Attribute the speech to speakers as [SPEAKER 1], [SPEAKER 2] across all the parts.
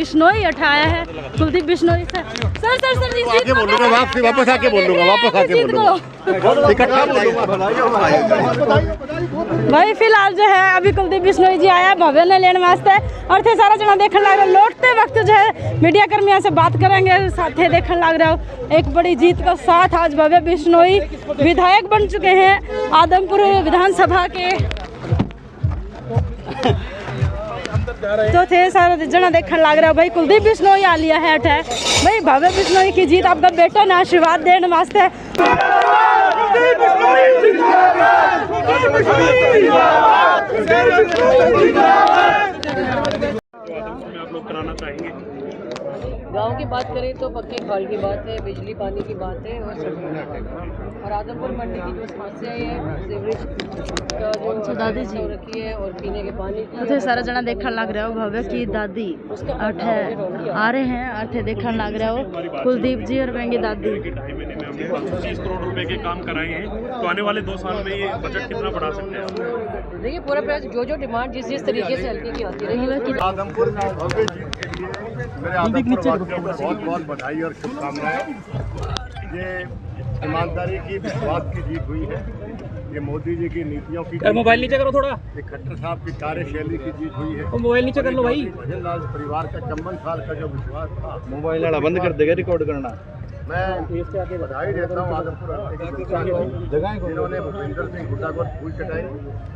[SPEAKER 1] बिश्नोई उठाया है, Kuldeep Bishnoi sir sir sir sir
[SPEAKER 2] आके बोलूंगा, वापस आके बोलूंगा इकट्ठा बोलूंगा।
[SPEAKER 1] भाई फिलहाल जो है अभी कुलदीप बिश्नोई जी आया भव्य ने लेने वास्ते और थे सारा जना देखने लग रहा है। लौटते वक्त जो है मीडिया कर्मियों से बात करेंगे, साथ देखने लग रहा हो एक बड़ी जीत का साथ आज भव्य बिश्नोई विधायक बन चुके हैं आदमपुर विधानसभा के। तो थे सारा जना देखने लग रहा है भाई कुलदीप बिश्नोई आ लिया है अठे भाई भव्य बिश्नोई की जीत आपका बेटा ने आशीर्वाद देने वास्ते।
[SPEAKER 3] आप लोग कराना चाहेंगे?
[SPEAKER 4] गांव की बात करें तो पक्के खाल की बात है, बिजली पानी की बात है और सब। और आदमपुर मंडी की जो समस्या है सीवरेज का जो दादी जी रखी है और पीने के पानी की
[SPEAKER 1] तो सारा जना देखने लग रहा हो भव्य की दादी अठे आ रहे हैं अर्थे देखने लग रहा हो कुलदीप जी और महंगी दादी।
[SPEAKER 3] 2.5 महीने में हमने 530 करोड़ रुपए के काम कराए हैं, तो आने वाले 2 साल में ये बजट कितना बढ़ा सकते हैं?
[SPEAKER 4] देखिए पूरा प्रयास जो डिमांड जिस तरीके से हल्के की आती रहेगी।
[SPEAKER 2] आदमपुर में भव्य जीत के लिए मेरे आदमपुर वासियों को बहुत बहुत बधाई और शुभकामनाएं। ये ईमानदारी की विश्वास की जीत हुई है, ये मोदी जी की नीतियों की
[SPEAKER 3] मोबाइल नीचे करो थोड़ा,
[SPEAKER 2] ये खट्टर साहब की कार्यशैली की जीत हुई है।
[SPEAKER 3] मोबाइल नीचे कर लो भाई।
[SPEAKER 2] भजन लाल परिवार का 54 साल का जो विश्वास था,
[SPEAKER 5] मोबाइल वाला बंद कर देगा रिकॉर्ड करना।
[SPEAKER 2] मैं बधाई देता हूँ आदमपुर हल्के की जनता को जिन्होंने भूपेंद्र सिंह हुड्डा को धूल चटाई।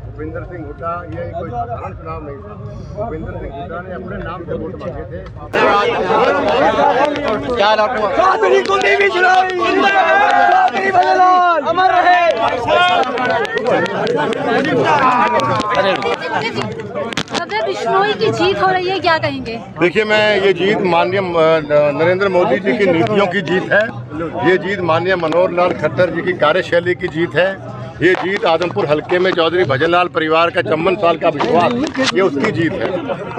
[SPEAKER 2] भूपेंद्र सिंह हुड्डा ये कोई साधारण चुनाव नहीं था, भूपेंद्र सिंह हुड्डा ने अपने नाम से वोट मांगे थे।
[SPEAKER 1] भव्य बिश्नोई की जीत हो रही है, क्या कहेंगे?
[SPEAKER 2] देखिए, मैं ये जीत माननीय नरेंद्र मोदी जी की नीतियों की जीत है, ये जीत माननीय मनोहर लाल खट्टर जी की कार्यशैली की जीत है, ये जीत आदमपुर हल्के में चौधरी भजनलाल परिवार का 54 साल का विश्वास, ये उसकी जीत है।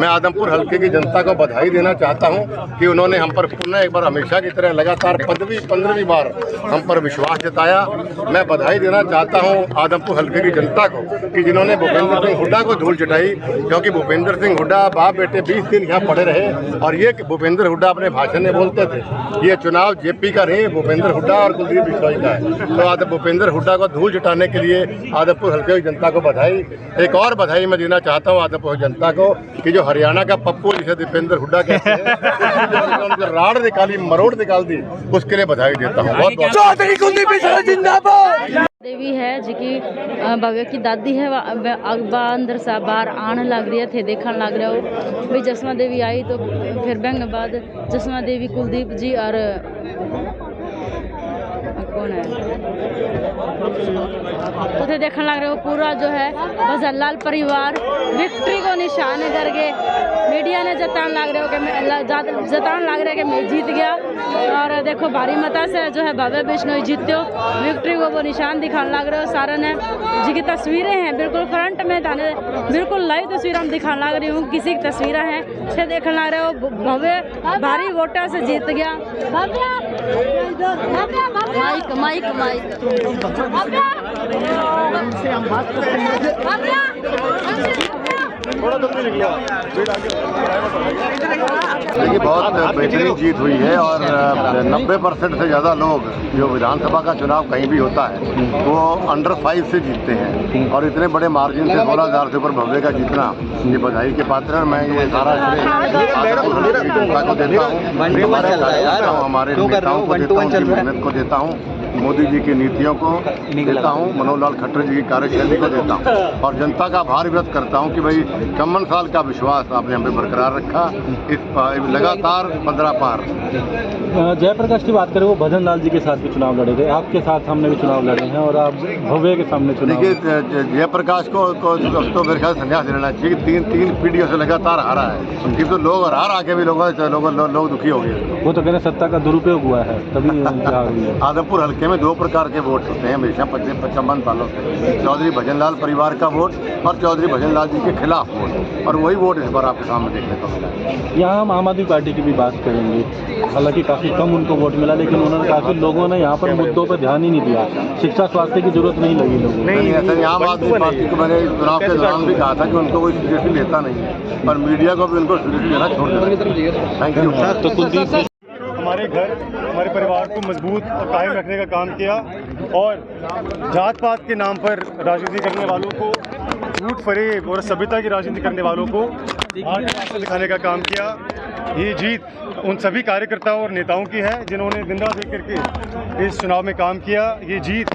[SPEAKER 2] मैं आदमपुर हल्के की जनता को बधाई देना चाहता हूं कि उन्होंने हम पर पुनः एक बार हमेशा की तरह लगातार 15वीं बार हम पर विश्वास जताया। मैं बधाई देना चाहता हूं आदमपुर हल्के की जनता को कि जिन्होंने भूपेंद्र सिंह हुड्डा को धूल चटाई, क्योंकि भूपेंद्र सिंह हुड्डा बाप बेटे 20 दिन यहाँ पड़े रहे और ये भूपेंद्र हुड्डा अपने भाषण में बोलते थे ये चुनाव जेपी का नहीं, भूपेंद्र हुड्डा और कुलदीप बिश्नोई का है। तो आज भूपेंद्र हुड्डा को धूल चटाने के लिए आदमपुर हल्के की जनता को बधाई। एक और बधाई मैं देना चाहता हूं आदमपुर जनता को कि जो हरियाणा का पप्पू जिसे दीपेंद्र हुड्डा कहते हैं राड़ निकाली, मरोड़ निकाल दी, उसके लिए बधाई देता हूं। बहुत बहुत
[SPEAKER 1] देवी है जी की भव्य की दादी है अगबा अंदर सा बाहर आने लग रही है थे देखने लग रहे हो भाई जसमा देवी आई तो फिर बैंक बाद जसमा देवी कुलदीप जी और कौन है तो थे देखने लग रहे हो पूरा जो है भजनलाल परिवार विक्ट्री को निशान करके मीडिया ने जतान लग रहे हो कि जतान लग रहा है कि मैं जीत गया और देखो भारी मता से जो है भव्य बिश्नोई जीत्यो विक्ट्री को वो निशान दिखाने लग रहे हो। सारा ने जी की तस्वीरें हैं बिल्कुल फ्रंट में थाने बिल्कुल लाइव तस्वीर हम दिखाने लग रही हूँ, किसी की तस्वीरें हैं से देखने लग रहे हो भव्य भारी वोटा से जीत गया। माइक माइक माइक
[SPEAKER 2] देखिए, बहुत बेहतरीन जीत हुई है और 90% से ज़्यादा लोग जो विधानसभा का चुनाव कहीं भी होता है वो अंडर 5 से जीतते हैं और इतने बड़े मार्जिन से 16,000 से ऊपर भव्य का जीतना ये बधाई के पात्र है। मैं ये सारा जनता को देता हूँ, हमारे नेताओं को देता हूँ, मेहनत को देता हूँ, मोदी जी की नीतियों को देता हूँ, मनोहर लाल खट्टर जी की कार्यशैली को देता हूँ और जनता का आभार व्यक्त करता हूँ कि भाई 54 साल का विश्वास आपने हमें बरकरार रखा, इस लगातार 15 पार।
[SPEAKER 5] जयप्रकाश की बात करें वो भजन लाल जी के साथ भी चुनाव लड़े थे, आपके साथ हमने भी चुनाव लड़े हैं और आप भव्य के सामने चुनाव।
[SPEAKER 2] देखिए, जयप्रकाश को तो मेरे ख्याल संन्यास लेना चाहिए कि तीन पीढ़ियों से लगातार हारा है, उनकी तो लोग हार आके भी लोग दुखी हो गए।
[SPEAKER 5] वो तो कहते सत्ता का दुरुपयोग हुआ है तभी
[SPEAKER 2] आदमपुर हल्के हल्के में 2 प्रकार के वोट होते हैं हमेशा 55 सालों से, चौधरी भजनलाल परिवार का वोट और चौधरी भजनलाल जी के खिलाफ वोट, और वही वोट इस बार आपके सामने देखने को मिला है।
[SPEAKER 5] यहाँ हम आम आदमी पार्टी की भी बात करेंगे, हालांकि काफ़ी कम उनको वोट मिला, लेकिन उन्होंने काफ़ी लोगों ने यहाँ पर मुद्दों पर ध्यान ही नहीं दिया। शिक्षा स्वास्थ्य की जरूरत नहीं लगी लोगों को।
[SPEAKER 2] नहीं, ऐसा नहीं। आम आदमी पार्टी को मैंने चुनाव के दौरान भी कहा था कि उनको कोई सीरियसली लेता नहीं है, पर मीडिया को भी उनको सीरियसली लेना छोड़ देना। Thank you.
[SPEAKER 5] तो कुलदीप
[SPEAKER 6] हमारे घर, हमारे परिवार को मजबूत और कायम रखने का काम किया, और जात पात के नाम पर राजनीति करने वालों को, झूठ फरेब और सभ्यता की राजनीति करने वालों को आगे दिखाने का काम किया। ये जीत उन सभी कार्यकर्ताओं और नेताओं की है जिन्होंने दिन रात एक करके इस चुनाव में काम किया। ये जीत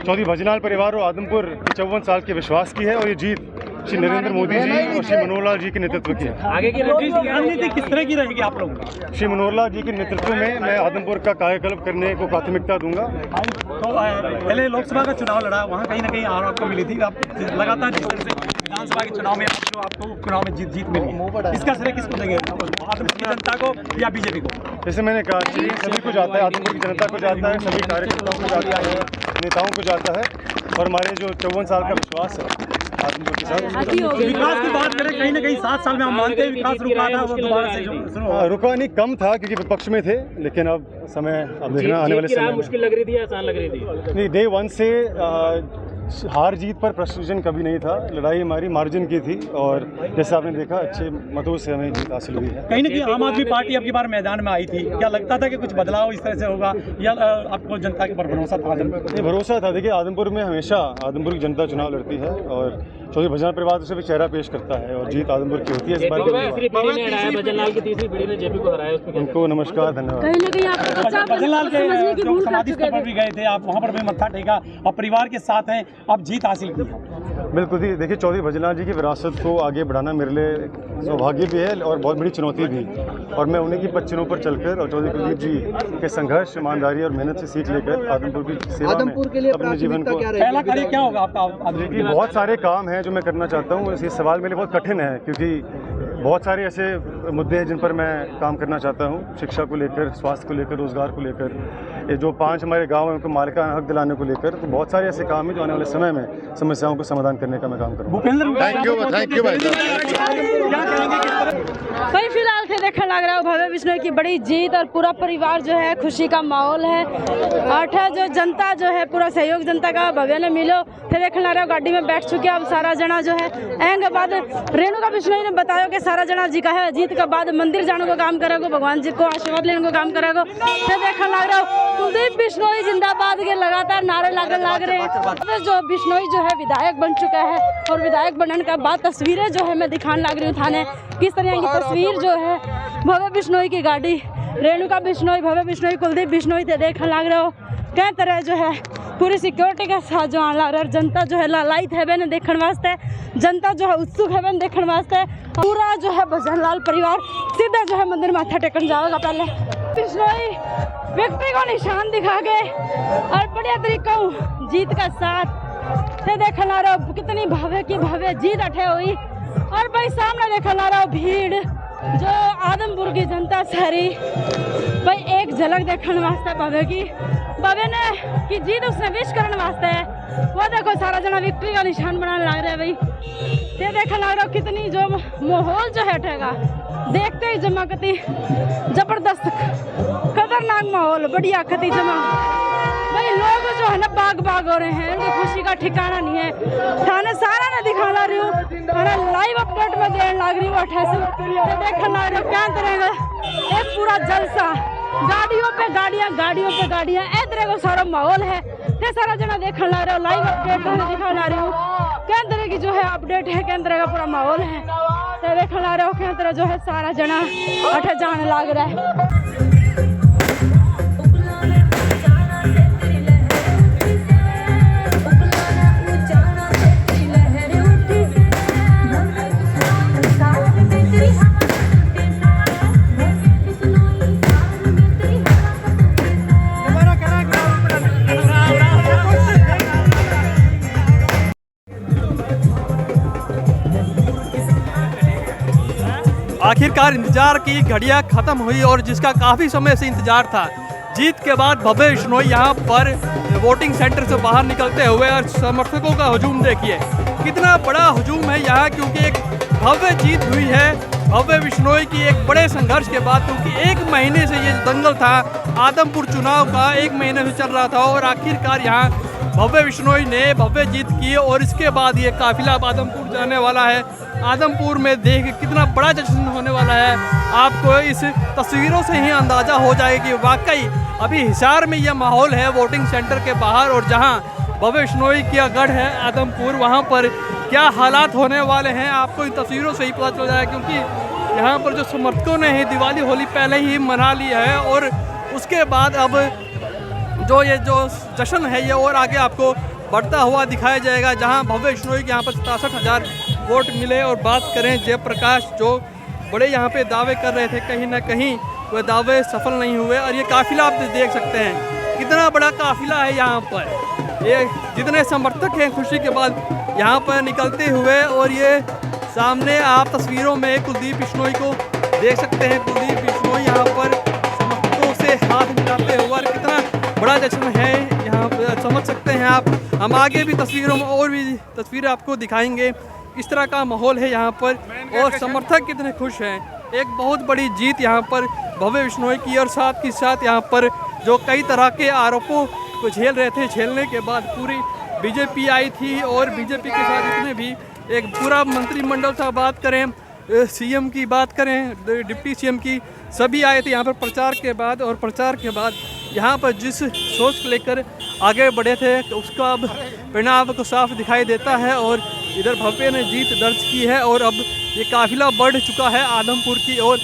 [SPEAKER 6] चौधरी भजनलाल परिवार और आदमपुर के 54 साल के विश्वास की है, और ये जीत श्री नरेंद्र मोदी जी और श्री मनोहर लाल जी के नेतृत्व की है।
[SPEAKER 7] आगे की रणनीति किस तरह की रहेगी आप लोग?
[SPEAKER 6] श्री मनोहर लाल जी के नेतृत्व में मैं आदमपुर का कायाकल्प करने को प्राथमिकता दूंगा।
[SPEAKER 7] तो पहले लोकसभा का चुनाव लड़ा, वहाँ कहीं ना कहीं हार आपको मिली थी। आप लगातार जिस तरह से विधानसभा के चुनाव में आपको उपचुनाव में जीत मिली है, इसका श्रेय किसको देंगे? आदमपुर की जनता को या बीजेपी को?
[SPEAKER 6] जैसे मैंने कहा, श्रेय सभी को जाता है, आदमपुर की जनता को जाता है, सभी कार्यकर्ताओं को जाता है, नेताओं को जाता है, और हमारे जो 54 साल का विश्वास है आदमपुर के साथ।
[SPEAKER 7] विकास की बात करें, कहीं ना कहीं 7 साल में हम मानते हैं विकास रुका था, वो दोबारा से शुरू हुआ।
[SPEAKER 6] रुका नहीं, कम था क्योंकि विपक्ष में थे, लेकिन अब समय, अब देखना आने वाले समय
[SPEAKER 7] मुश्किल लग रही थी, आसान लग रही थी?
[SPEAKER 6] नहीं, डे 1 से हार जीत पर प्रश्न कभी नहीं था। लड़ाई हमारी मार्जिन की थी, और जैसे आपने देखा अच्छे मतों से हमें जीत हासिल हुई है।
[SPEAKER 7] कहीं ना कहीं आम आदमी पार्टी अब की बार मैदान में आई थी, क्या लगता था कि कुछ बदलाव इस तरह से होगा, या आपको जनता के ऊपर भरोसा था?
[SPEAKER 6] ये भरोसा था। देखिए, आदमपुर में हमेशा आदमपुर की जनता चुनाव लड़ती है, और चौधरी भजनलाल परिवार उसे भी चेहरा पेश करता है, और जीत आदमपुर की होती है। इस बार
[SPEAKER 7] भजनलाल की तीसरी पीढ़ी ने जेपी को हराया,
[SPEAKER 6] उनको नमस्कार, धन्यवाद।
[SPEAKER 1] कहीं ना कहीं आप
[SPEAKER 7] भजनलाल के जो समाधि स्थल पर भी गए थे आप, वहाँ पर भी मत्था टेका और परिवार के साथ हैं, अब जीत हासिल की है।
[SPEAKER 6] बिल्कुल ही। देखिए, चौधरी भजनलाल जी की विरासत को आगे बढ़ाना मेरे लिए सौभाग्य भी है और बहुत बड़ी चुनौती भी, और मैं उन्हीं की पच्चीनों पर चलकर और चौधरी कुलदीप जी के संघर्ष, ईमानदारी और मेहनत से सीख लेकर आदमपुर की सेवा में अपने जीवन को।
[SPEAKER 7] पहला कार्य क्या होगा आपका?
[SPEAKER 6] बहुत सारे काम हैं जो मैं करना चाहता हूँ। ये सवाल मेरे लिए बहुत कठिन है, क्योंकि बहुत सारे ऐसे मुद्दे हैं जिन पर मैं काम करना चाहता हूँ। शिक्षा को लेकर, स्वास्थ्य को लेकर, रोजगार को लेकर, ये जो 5 हमारे गांव हैं उनको मालिकाना हक दिलाने को लेकर, तो बहुत सारे ऐसे काम हैं जो आने वाले समय में समस्याओं को समाधान करने का मैं काम करूँगा।
[SPEAKER 2] थैंक यू भाई
[SPEAKER 1] भाई फिलहाल थे देखने लग रहा है भव्य बिश्नोई की बड़ी जीत, और पूरा परिवार जो है खुशी का माहौल है। और जो जनता जो है, पूरा सहयोग जनता का भव्य ने मिलो थे देखने लग रहा है। गाड़ी में बैठ चुके, अब सारा जना जो है आएंगे बाद। रेणुका बिश्नोई ने बताया कि सारा जना जी का है, जीत के बाद मंदिर जाने को काम करेगा, भगवान जी को आशीर्वाद लेने को काम करेगा। तो देखने लग रहा है कुलदीप बिश्नोई जिंदाबाद के लगातार नारे लग रहे हैं। जो बिश्नोई जो है विधायक बन चुका है, और विधायक बनने के बाद तस्वीरें जो है मैं दिखाने लग रही हूँ थाने, किस तरह की तस्वीर जो है भव्य बिश्नोई की गाड़ी, रेणुका बिश्नोई, भव्य बिश्नोई, कुलदीप बिश्नोई थे देखने लग रहे हो। कई तरह जो है पूरी सिक्योरिटी के साथ जो आने लग रहा है। जनता जो है लालायित है बेन देखने वास्ते, जनता जो है उत्सुक है बेन देखने वास्ते। पूरा जो है भजनलाल परिवार सीधा जो है मंदिर माथा टेकन जाएगा। पहले बिश्नोई विक्ट्री को निशान दिखा के और बढ़िया तरीका जीत का साथ से देखने लग रहा हो। कितनी भव्य की भव्य जीत अठे हुई, और भाई सामने देखने लग रहा हो भीड़ जो आदमपुर की जनता सारी भाई एक झलक देखने वास्ते भव्य की, भव्य ने की जीत उसने विश करने वास्ते है। वो देखो सारा जना विक्ट्री का निशान बनाने लग रहा है भाई। ये देखने लग रहा हो कितनी जो माहौल जो है उठेगा, देखते ही जमा कती जबरदस्त खतरनाक माहौल, बढ़िया कती जमा भाई। लोग जो है ना बाग बाग हो रहे हैं, उनकी खुशी का ठिकाना नहीं है। थाने सारा ने दिखाना रही हूँ, थाने लाइव अपडेट में देने लग रही हूँ। 28 देखने लग रही हूँ क्या करेंगे, एक पूरा जलसा, गाड़ियों पे गाड़ियाँ, गाड़ियों पे गाड़ियाँ, इस तरह का सारा माहौल है। ये सारा जना देखने लग रहे हो, लाइव अपडेट में दिखाना रही हूँ क्या तरह की जो है अपडेट है, क्या तरह का पूरा माहौल है। तो देखने लग रहे हो क्या तरह जो है सारा जना अठे जाने लग रहा है।
[SPEAKER 8] आखिरकार इंतजार की घड़ियां खत्म हुई, और जिसका काफ़ी समय से इंतजार था जीत के बाद भव्य बिश्नोई यहाँ पर वोटिंग सेंटर से बाहर निकलते हुए और समर्थकों का हुजूम देखिए, कितना बड़ा हुजूम है यहाँ, क्योंकि एक भव्य जीत हुई है भव्य बिश्नोई की एक बड़े संघर्ष के बाद। क्योंकि 1 महीने से ये दंगल था आदमपुर चुनाव का, 1 महीने से चल रहा था और आखिरकार यहाँ भव्य बिश्नोई ने भव्य जीत की और इसके बाद ये काफिला आदमपुर जाने वाला है। आदमपुर में देख कितना बड़ा जश्न होने वाला है, आपको इस तस्वीरों से ही अंदाज़ा हो जाएगा कि वाकई अभी हिसार में यह माहौल है वोटिंग सेंटर के बाहर, और जहां भव्य बिश्नोई का गढ़ है आदमपुर, वहां पर क्या हालात होने वाले हैं आपको इन तस्वीरों से ही पता चल जाएगा। क्योंकि यहाँ पर जो समर्थकों ने ही दिवाली होली पहले ही मना ली है और उसके बाद अब जो ये जो जश्न है ये और आगे आपको बढ़ता हुआ दिखाया जाएगा। जहां भव्य बिश्नोई के यहाँ पर 67,000 वोट मिले। और बात करें जयप्रकाश, जो बड़े यहाँ पे दावे कर रहे थे, कहीं ना कहीं वह दावे सफल नहीं हुए। और ये काफिला आप देख सकते हैं कितना बड़ा काफिला है यहाँ पर, ये जितने समर्थक हैं खुशी के बाद यहाँ पर निकलते हुए। और ये सामने आप तस्वीरों में कुलदीप बिश्नोई को देख सकते हैं, कुलदीप बिश्नोई यहाँ पर समर्थकों से हाथ मिलाते हुए, और कितना बड़ा जश्न है यहाँ पर समझ सकते हैं आप। हम आगे भी तस्वीरों में और भी तस्वीरें आपको दिखाएंगे, इस तरह का माहौल है यहाँ पर और समर्थक कितने खुश हैं। एक बहुत बड़ी जीत यहाँ पर भव्य बिश्नोई की, और साथ ही साथ यहाँ पर जो कई तरह के आरोपों को झेल रहे थे, झेलने के बाद पूरी बीजेपी आई थी और बीजेपी के साथ जितने भी एक पूरा मंत्रिमंडल था, बात करें सीएम की, बात करें डिप्टी सीएम की, सभी आए थे यहाँ पर प्रचार के बाद। और प्रचार के बाद यहाँ पर जिस सोच को लेकर आगे बढ़े थे उसका अब परिणाम को साफ दिखाई देता है। और इधर भव्य ने जीत दर्ज की है और अब ये काफिला बढ़ चुका है आदमपुर की ओर।